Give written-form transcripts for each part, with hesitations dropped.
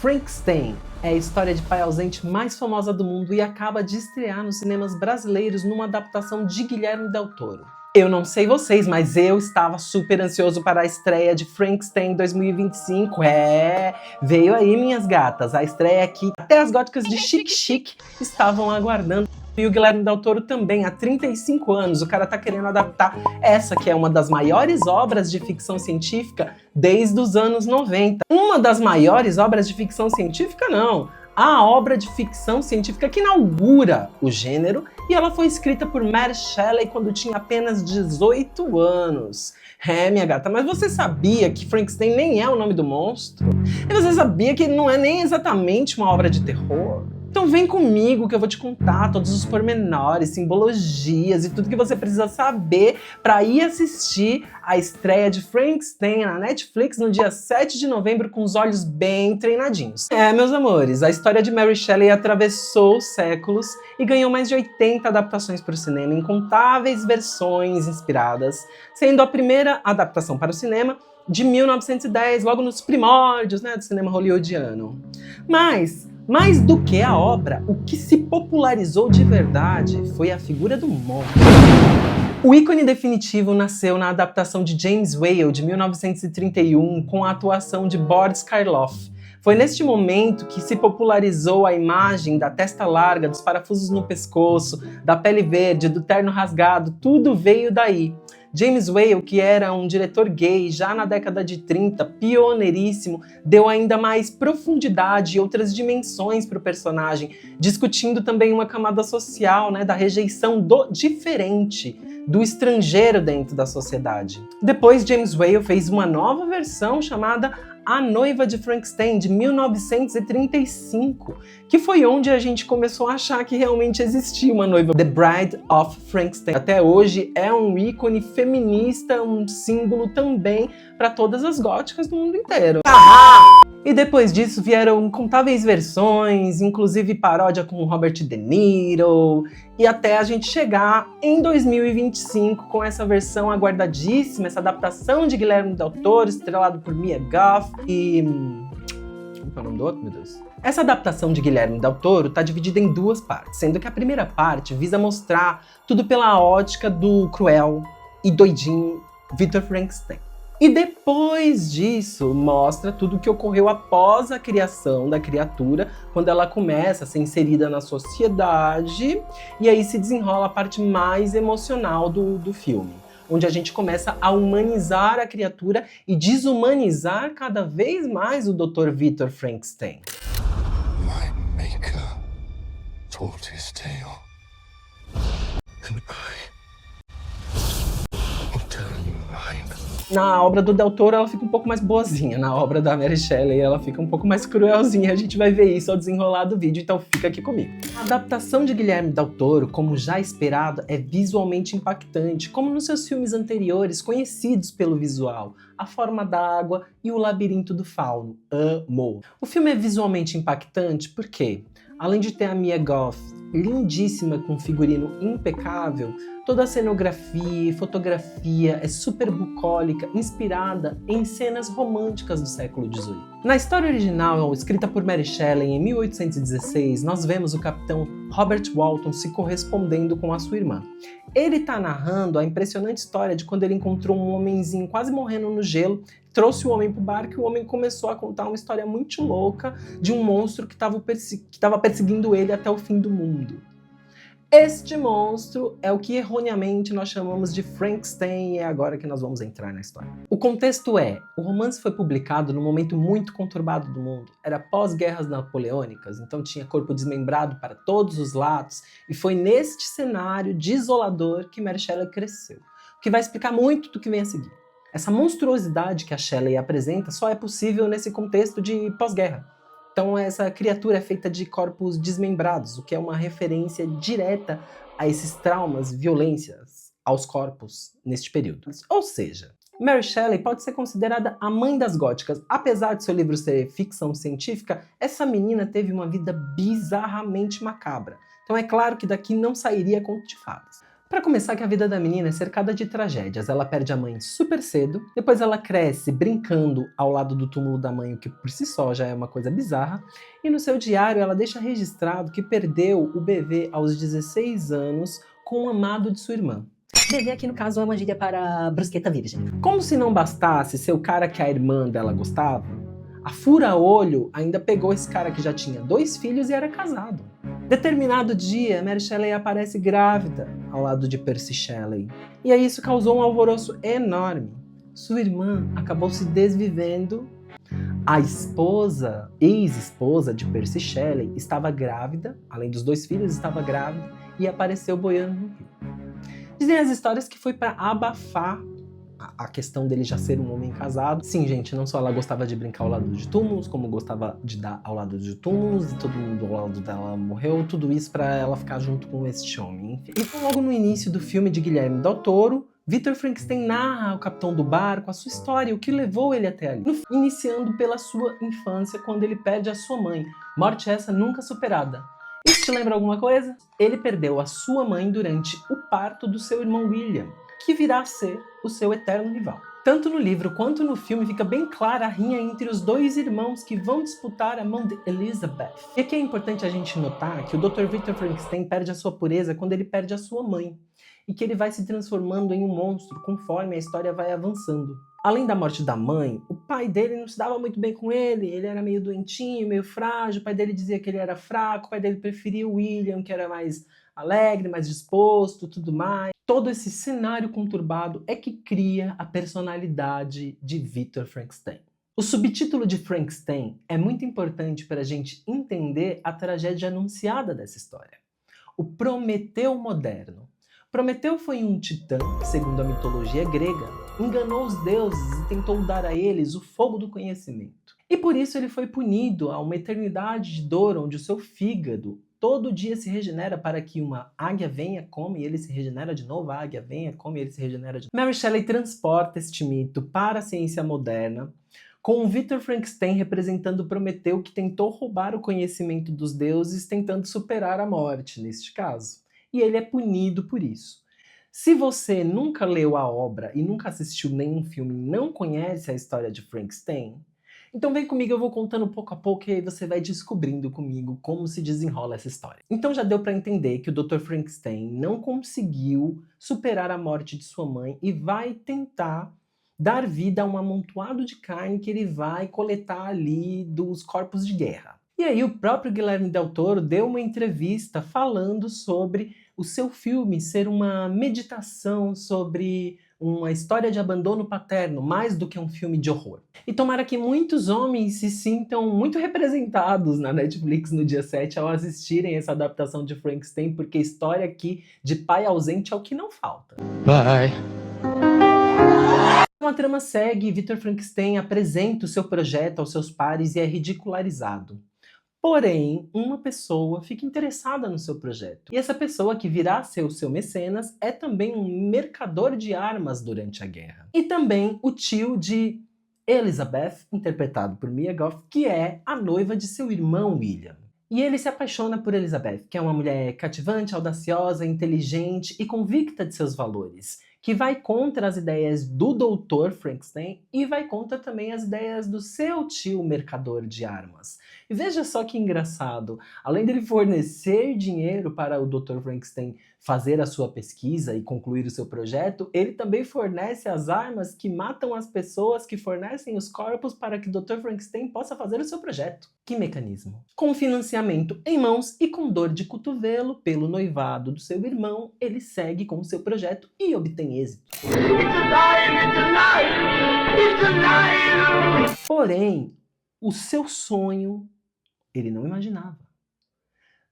Frankenstein é a história de pai ausente mais famosa do mundo e acaba de estrear nos cinemas brasileiros numa adaptação de Guilherme Del Toro. Eu não sei vocês, mas eu estava super ansioso para a estreia de Frankenstein 2025. Veio aí, minhas gatas, a estreia que até as góticas de Chique Chique estavam aguardando. E o Guilherme Del Toro também, há 35 anos, o cara tá querendo adaptar essa que é uma das maiores obras de ficção científica desde os anos 90. Uma das maiores obras de ficção científica, não. A obra de ficção científica que inaugura o gênero, e ela foi escrita por Mary Shelley quando tinha apenas 18 anos. Minha gata, mas você sabia que Frankenstein nem é o nome do monstro? E você sabia que não é nem exatamente uma obra de terror? Então vem comigo que eu vou te contar todos os pormenores, simbologias e tudo que você precisa saber para ir assistir a estreia de Frankenstein na Netflix no dia 7 de novembro com os olhos bem treinadinhos. Meus amores, a história de Mary Shelley atravessou os séculos e ganhou mais de 80 adaptações para o cinema, incontáveis versões inspiradas, sendo a primeira adaptação para o cinema de 1910, logo nos primórdios, do cinema hollywoodiano. Mas mais do que a obra, o que se popularizou de verdade foi a figura do monstro. O ícone definitivo nasceu na adaptação de James Whale, de 1931, com a atuação de Boris Karloff. Foi neste momento que se popularizou a imagem da testa larga, dos parafusos no pescoço, da pele verde, do terno rasgado, tudo veio daí. James Whale, que era um diretor gay já na década de 30, pioneiríssimo, deu ainda mais profundidade e outras dimensões para o personagem, discutindo também uma camada social, da rejeição do diferente, do estrangeiro dentro da sociedade. Depois, James Whale fez uma nova versão chamada A Noiva de Frankenstein, de 1935, que foi onde a gente começou a achar que realmente existia uma noiva. The Bride of Frankenstein. Até hoje é um ícone feminista, um símbolo também para todas as góticas do mundo inteiro. E depois disso vieram incontáveis versões, inclusive paródia com Robert De Niro, e até a gente chegar em 2025 com essa versão aguardadíssima, essa adaptação de Guilherme Del Toro, estrelado por Mia Goth e... Como é o nome do outro, meu Deus? Essa adaptação de Guilherme Del Toro está dividida em duas partes, sendo que a primeira parte visa mostrar tudo pela ótica do cruel e doidinho Victor Frankenstein. E depois disso, mostra tudo o que ocorreu após a criação da criatura, quando ela começa a ser inserida na sociedade, e aí se desenrola a parte mais emocional do filme, onde a gente começa a humanizar a criatura e desumanizar cada vez mais o Dr. Victor Frankenstein. My maker told his tale, and I will tell you mine. Na obra do Del Toro ela fica um pouco mais boazinha, na obra da Mary Shelley ela fica um pouco mais cruelzinha, a gente vai ver isso ao desenrolar do vídeo, então fica aqui comigo. A adaptação de Guilherme Del Toro, como já esperado, é visualmente impactante, como nos seus filmes anteriores, conhecidos pelo visual, A Forma d'Água e O Labirinto do Fauno. Amo! O filme é visualmente impactante porque, além de ter a Mia Goth lindíssima com figurino impecável, toda a cenografia e fotografia é super bucólica, inspirada em cenas românticas do século XVIII. Na história original, escrita por Mary Shelley em 1816, nós vemos o capitão Robert Walton se correspondendo com a sua irmã. Ele está narrando a impressionante história de quando ele encontrou um homenzinho quase morrendo no gelo, trouxe o homem para o barco e o homem começou a contar uma história muito louca de um monstro que estava perseguindo ele até o fim do mundo. Este monstro é o que erroneamente nós chamamos de Frankenstein, e é agora que nós vamos entrar na história. O contexto é, o romance foi publicado num momento muito conturbado do mundo, era pós-guerras napoleônicas, então tinha corpo desmembrado para todos os lados, e foi neste cenário desolador que Mary Shelley cresceu, o que vai explicar muito do que vem a seguir. Essa monstruosidade que a Shelley apresenta só é possível nesse contexto de pós-guerra. Então essa criatura é feita de corpos desmembrados, o que é uma referência direta a esses traumas, violências aos corpos neste período. Ou seja, Mary Shelley pode ser considerada a mãe das góticas. Apesar de seu livro ser ficção científica, essa menina teve uma vida bizarramente macabra. Então é claro que daqui não sairia conto de fadas. Pra começar, que a vida da menina é cercada de tragédias. Ela perde a mãe super cedo, depois ela cresce brincando ao lado do túmulo da mãe, o que por si só já é uma coisa bizarra, e no seu diário ela deixa registrado que perdeu o bebê aos 16 anos com o amado de sua irmã. Bebê aqui no caso é uma gíria para brusqueta virgem. Como se não bastasse ser o cara que a irmã dela gostava, a fura-olho ainda pegou esse cara que já tinha 2 filhos e era casado. Determinado dia, Mary Shelley aparece grávida ao lado de Percy Shelley. E aí isso causou um alvoroço enorme. Sua irmã acabou se desvivendo. A esposa, ex-esposa de Percy Shelley, estava grávida, além dos 2 filhos, estava grávida e apareceu boiando no rio. Dizem as histórias que foi para abafar a questão dele já ser um homem casado. Sim, gente, não só ela gostava de brincar ao lado de túmulos, como gostava de dar ao lado de túmulos, e todo mundo ao lado dela morreu, tudo isso para ela ficar junto com este homem. Enfim. E logo no início do filme de Guilherme Del Toro, Victor Frankenstein narra ao capitão do barco a sua história, o que levou ele até ali. Iniciando pela sua infância, quando ele perde a sua mãe. Morte essa nunca superada. Isso te lembra alguma coisa? Ele perdeu a sua mãe durante o parto do seu irmão William, que virá a ser o seu eterno rival. Tanto no livro quanto no filme fica bem clara a rinha entre os 2 irmãos que vão disputar a mão de Elizabeth. E aqui é importante a gente notar que o Dr. Victor Frankenstein perde a sua pureza quando ele perde a sua mãe, e que ele vai se transformando em um monstro conforme a história vai avançando. Além da morte da mãe, o pai dele não se dava muito bem com ele era meio doentinho, meio frágil, o pai dele dizia que ele era fraco, o pai dele preferia o William, que era mais alegre, mais disposto, tudo mais. Todo esse cenário conturbado é que cria a personalidade de Victor Frankenstein. O subtítulo de Frankenstein é muito importante para a gente entender a tragédia anunciada dessa história. O Prometeu moderno. Prometeu foi um titã, segundo a mitologia grega, enganou os deuses e tentou dar a eles o fogo do conhecimento. E por isso ele foi punido a uma eternidade de dor, onde o seu fígado todo dia se regenera para que uma águia venha, come e ele se regenera de novo, a águia venha, come e ele se regenera de novo. Mary Shelley transporta este mito para a ciência moderna, com o Victor Frankenstein representando Prometeu, que tentou roubar o conhecimento dos deuses, tentando superar a morte, neste caso. E ele é punido por isso. Se você nunca leu a obra e nunca assistiu nenhum filme e não conhece a história de Frankenstein, então vem comigo, eu vou contando pouco a pouco e aí você vai descobrindo comigo como se desenrola essa história. Então já deu para entender que o Dr. Frankenstein não conseguiu superar a morte de sua mãe e vai tentar dar vida a um amontoado de carne que ele vai coletar ali dos corpos de guerra. E aí o próprio Guilherme Del Toro deu uma entrevista falando sobre o seu filme ser uma meditação sobre uma história de abandono paterno, mais do que um filme de horror. E tomara que muitos homens se sintam muito representados na Netflix no dia 7 ao assistirem essa adaptação de Frankenstein, porque história aqui de pai ausente é o que não falta. Bye. A trama segue e Victor Frankenstein apresenta o seu projeto aos seus pares e é ridicularizado. Porém, uma pessoa fica interessada no seu projeto. E essa pessoa, que virá a ser o seu mecenas, é também um mercador de armas durante a guerra. E também o tio de Elizabeth, interpretado por Mia Goth, que é a noiva de seu irmão William. E ele se apaixona por Elizabeth, que é uma mulher cativante, audaciosa, inteligente e convicta de seus valores, que vai contra as ideias do Dr. Frankenstein e vai contra também as ideias do seu tio mercador de armas. E veja só que engraçado, além dele fornecer dinheiro para o Dr. Frankenstein fazer a sua pesquisa e concluir o seu projeto, ele também fornece as armas que matam as pessoas, que fornecem os corpos para que o Dr. Frankenstein possa fazer o seu projeto. Que mecanismo? Com financiamento em mãos e com dor de cotovelo pelo noivado do seu irmão, ele segue com o seu projeto e obtém êxito. Porém, o seu sonho ele não imaginava.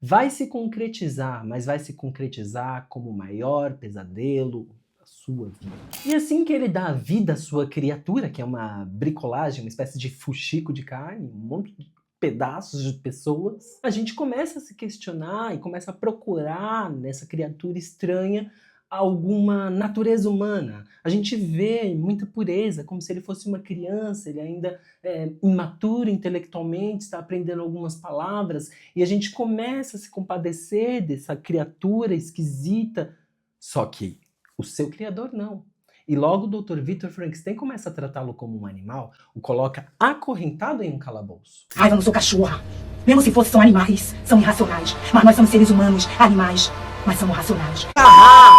Vai se concretizar, mas vai se concretizar como o maior pesadelo da sua vida. E assim que ele dá vida à sua criatura, que é uma bricolagem, uma espécie de fuxico de carne, um monte de pedaços de pessoas, a gente começa a se questionar e começa a procurar nessa criatura estranha alguma natureza humana. A gente vê muita pureza, como se ele fosse uma criança, ele ainda é imaturo intelectualmente, está aprendendo algumas palavras, e a gente começa a se compadecer dessa criatura esquisita, Só que o seu criador não. E logo o Dr. Victor Frankenstein começa a tratá-lo como um animal, o coloca acorrentado em um calabouço. Ai, eu não sou cachorra. Mesmo se fosse, são animais, são irracionais. Mas nós somos seres humanos, animais, mas somos racionais.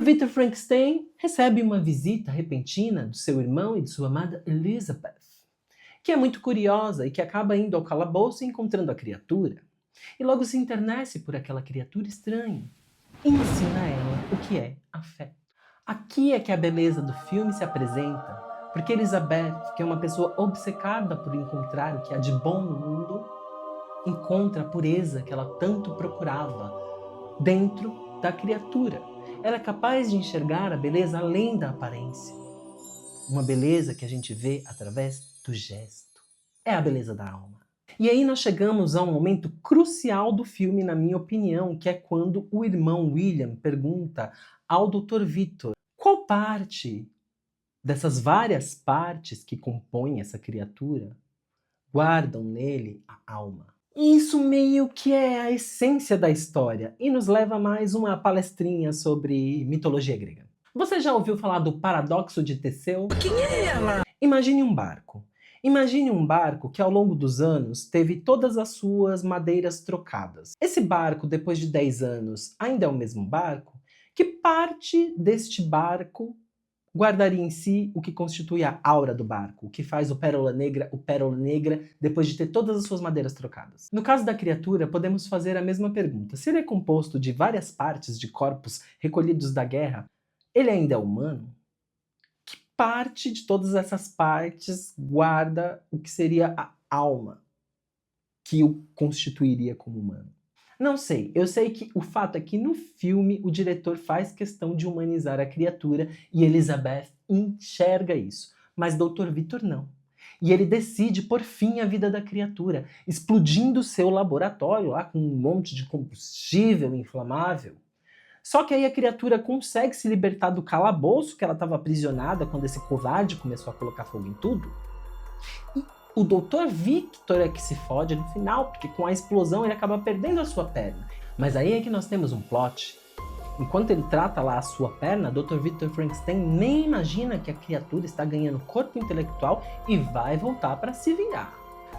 Victor Frankenstein recebe uma visita repentina do seu irmão e de sua amada Elizabeth, que é muito curiosa e que acaba indo ao calabouço e encontrando a criatura. E logo se internece por aquela criatura estranha e ensina a ela o que é afeto. Aqui é que a beleza do filme se apresenta, porque Elizabeth, que é uma pessoa obcecada por encontrar o que há de bom no mundo, encontra a pureza que ela tanto procurava dentro da criatura. Ela é capaz de enxergar a beleza além da aparência. Uma beleza que a gente vê através do gesto. É a beleza da alma. E aí nós chegamos a um momento crucial do filme, na minha opinião, que é quando o irmão William pergunta ao Dr. Victor qual parte dessas várias partes que compõem essa criatura guardam nele a alma. Isso meio que é a essência da história e nos leva a mais uma palestrinha sobre mitologia grega. Você já ouviu falar do paradoxo de Teseu? Quem é ela? Imagine um barco. Imagine um barco que ao longo dos anos teve todas as suas madeiras trocadas. Esse barco, depois de 10 anos, ainda é o mesmo barco? Que parte deste barco guardaria em si o que constitui a aura do barco, o que faz o Pérola Negra depois de ter todas as suas madeiras trocadas? No caso da criatura, podemos fazer a mesma pergunta. Se ele é composto de várias partes de corpos recolhidos da guerra, ele ainda é humano? Que parte de todas essas partes guarda o que seria a alma que o constituiria como humano? Não sei, eu sei que o fato é que no filme o diretor faz questão de humanizar a criatura e Elizabeth enxerga isso, mas Dr. Victor não. E ele decide por fim a vida da criatura, explodindo seu laboratório lá com um monte de combustível inflamável. Só que aí a criatura consegue se libertar do calabouço que ela estava aprisionada quando esse covarde começou a colocar fogo em tudo. E o Dr. Victor é que se fode no final, porque com a explosão ele acaba perdendo a sua perna. Mas aí é que nós temos um plot. Enquanto ele trata lá a sua perna, Dr. Victor Frankenstein nem imagina que a criatura está ganhando corpo intelectual e vai voltar para se vingar.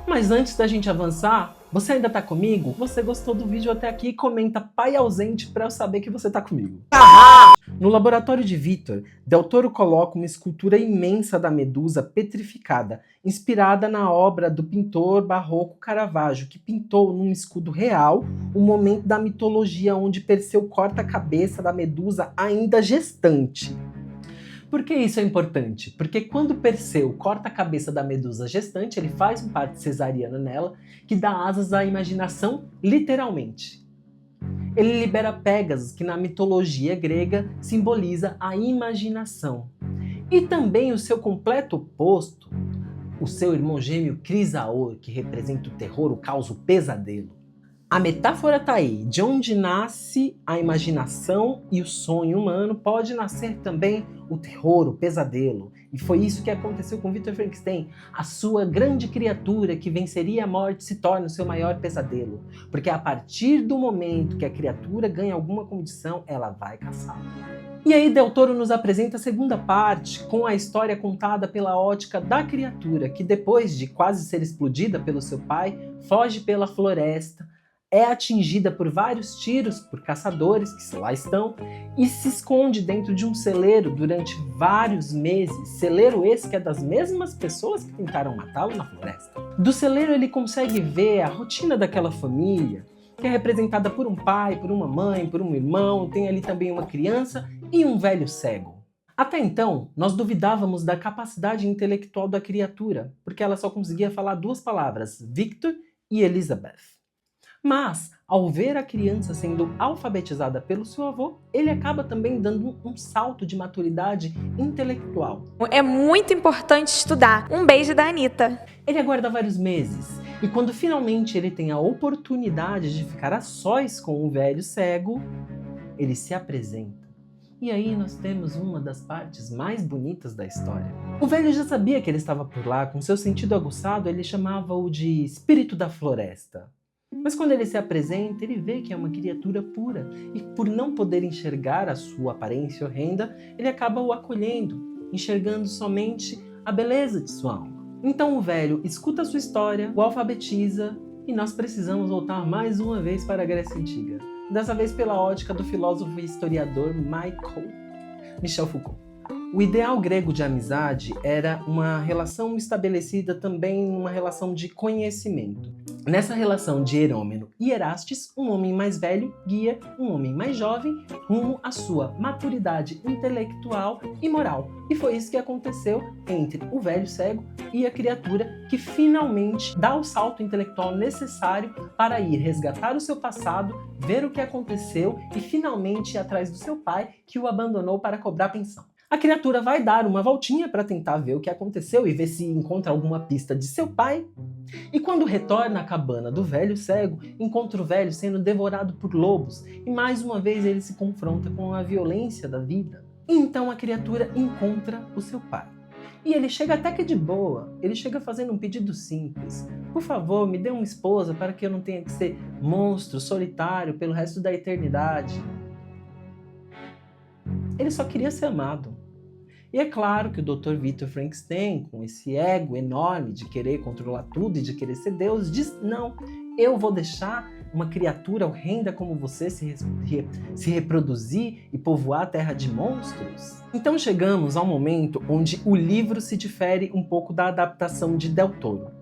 Mas antes da gente avançar, você ainda tá comigo? Você gostou do vídeo até aqui? Comenta pai ausente para eu saber que você tá comigo. No laboratório de Victor, Del Toro coloca uma escultura imensa da Medusa petrificada, inspirada na obra do pintor barroco Caravaggio, que pintou num escudo real o momento da mitologia onde Perseu corta a cabeça da Medusa ainda gestante. Por que isso é importante? Porque quando Perseu corta a cabeça da Medusa gestante, ele faz um parto cesariano nela, que dá asas à imaginação, literalmente. Ele libera Pégasus, que na mitologia grega simboliza a imaginação. E também o seu completo oposto, o seu irmão gêmeo Crisaor, que representa o terror, o caos, o pesadelo. A metáfora tá aí, de onde nasce a imaginação e o sonho humano, pode nascer também o terror, o pesadelo. E foi isso que aconteceu com Victor Frankenstein. A sua grande criatura que venceria a morte se torna o seu maior pesadelo. Porque a partir do momento que a criatura ganha alguma condição, ela vai caçá-lo. E aí Del Toro nos apresenta a segunda parte, com a história contada pela ótica da criatura, que depois de quase ser explodida pelo seu pai, foge pela floresta, é atingida por vários tiros por caçadores que lá estão e se esconde dentro de um celeiro durante vários meses. Celeiro esse que é das mesmas pessoas que tentaram matá-lo na floresta. Do celeiro ele consegue ver a rotina daquela família, que é representada por um pai, por uma mãe, por um irmão, tem ali também uma criança e um velho cego. Até então, nós duvidávamos da capacidade intelectual da criatura, porque ela só conseguia falar duas palavras, Victor e Elizabeth. Mas, ao ver a criança sendo alfabetizada pelo seu avô, ele acaba também dando um salto de maturidade intelectual. É muito importante estudar. Um beijo da Anitta. Ele aguarda vários meses, e quando finalmente ele tem a oportunidade de ficar a sós com o velho cego, ele se apresenta. E aí nós temos uma das partes mais bonitas da história. O velho já sabia que ele estava por lá, com seu sentido aguçado ele chamava-o de espírito da floresta. Mas quando ele se apresenta, ele vê que é uma criatura pura e por não poder enxergar a sua aparência horrenda, ele acaba o acolhendo, enxergando somente a beleza de sua alma. Então o velho escuta a sua história, o alfabetiza e nós precisamos voltar mais uma vez para a Grécia Antiga. Dessa vez pela ótica do filósofo e historiador Michel Foucault. O ideal grego de amizade era uma relação estabelecida também numa relação de conhecimento. Nessa relação de Herômeno e Erastes, um homem mais velho guia um homem mais jovem rumo à sua maturidade intelectual e moral. E foi isso que aconteceu entre o velho cego e a criatura que finalmente dá o salto intelectual necessário para ir resgatar o seu passado, ver o que aconteceu e finalmente ir atrás do seu pai que o abandonou para cobrar pensão. A criatura vai dar uma voltinha para tentar ver o que aconteceu e ver se encontra alguma pista de seu pai. E quando retorna à cabana do velho cego, encontra o velho sendo devorado por lobos e mais uma vez ele se confronta com a violência da vida. E então a criatura encontra o seu pai. E ele chega até que de boa, ele chega fazendo um pedido simples. Por favor, me dê uma esposa para que eu não tenha que ser monstro, solitário pelo resto da eternidade. Ele só queria ser amado. E é claro que o Dr. Victor Frankenstein, com esse ego enorme de querer controlar tudo e de querer ser Deus, diz: não, eu vou deixar uma criatura horrenda como você se reproduzir e povoar a terra de monstros? Então chegamos ao momento onde o livro se difere um pouco da adaptação de Del Toro.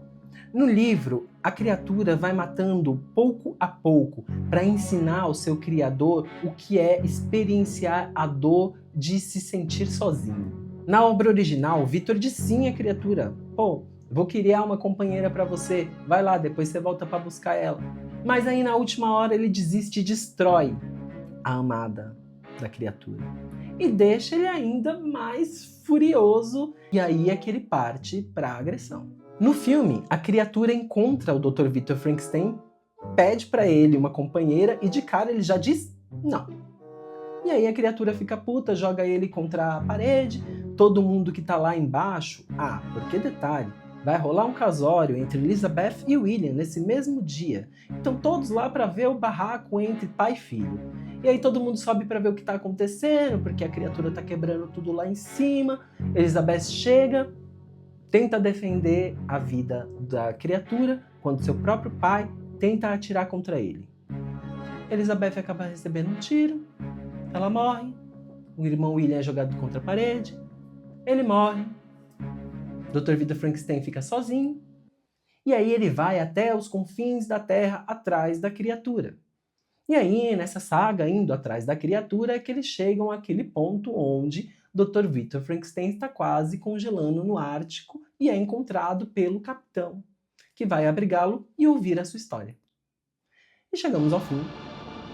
No livro, a criatura vai matando pouco a pouco para ensinar ao seu criador o que é experienciar a dor de se sentir sozinho. Na obra original, Victor diz sim à criatura: pô, vou criar uma companheira para você, vai lá, depois você volta para buscar ela. Mas aí na última hora ele desiste e destrói a amada da criatura. E deixa ele ainda mais furioso, e aí é que ele parte para a agressão. No filme, a criatura encontra o Dr. Victor Frankenstein, pede para ele uma companheira e de cara ele já diz não. E aí a criatura fica puta, joga ele contra a parede, todo mundo que tá lá embaixo... Ah, porque detalhe, vai rolar um casório entre Elizabeth e William nesse mesmo dia. Então todos lá para ver o barraco entre pai e filho. E aí todo mundo sobe para ver o que tá acontecendo, porque a criatura tá quebrando tudo lá em cima. Elizabeth chega, tenta defender a vida da criatura, quando seu próprio pai tenta atirar contra ele. Elizabeth acaba recebendo um tiro, ela morre, o irmão William é jogado contra a parede, ele morre, Dr. Victor Frankenstein fica sozinho, e aí ele vai até os confins da Terra atrás da criatura. E aí, nessa saga, indo atrás da criatura, é que eles chegam àquele ponto onde Dr. Victor Frankenstein está quase congelando no Ártico e é encontrado pelo capitão, que vai abrigá-lo e ouvir a sua história. E chegamos ao fim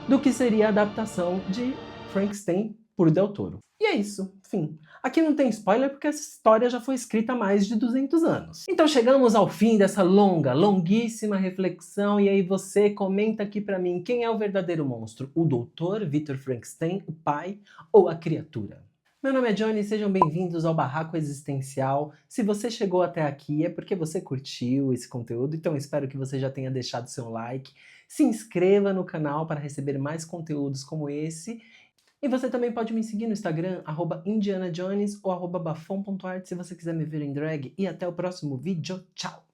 do que seria a adaptação de Frankenstein por Del Toro. E é isso, fim. Aqui não tem spoiler porque essa história já foi escrita há mais de 200 anos. Então chegamos ao fim dessa longuíssima reflexão, e aí você comenta aqui pra mim quem é o verdadeiro monstro, o Dr. Victor Frankenstein, o pai ou a criatura? Meu nome é Johnny e sejam bem-vindos ao Barraco Existencial. Se você chegou até aqui é porque você curtiu esse conteúdo, então eu espero que você já tenha deixado seu like. Se inscreva no canal para receber mais conteúdos como esse. E você também pode me seguir no Instagram, @indianajones ou @bafon.art se você quiser me ver em drag. E até o próximo vídeo. Tchau!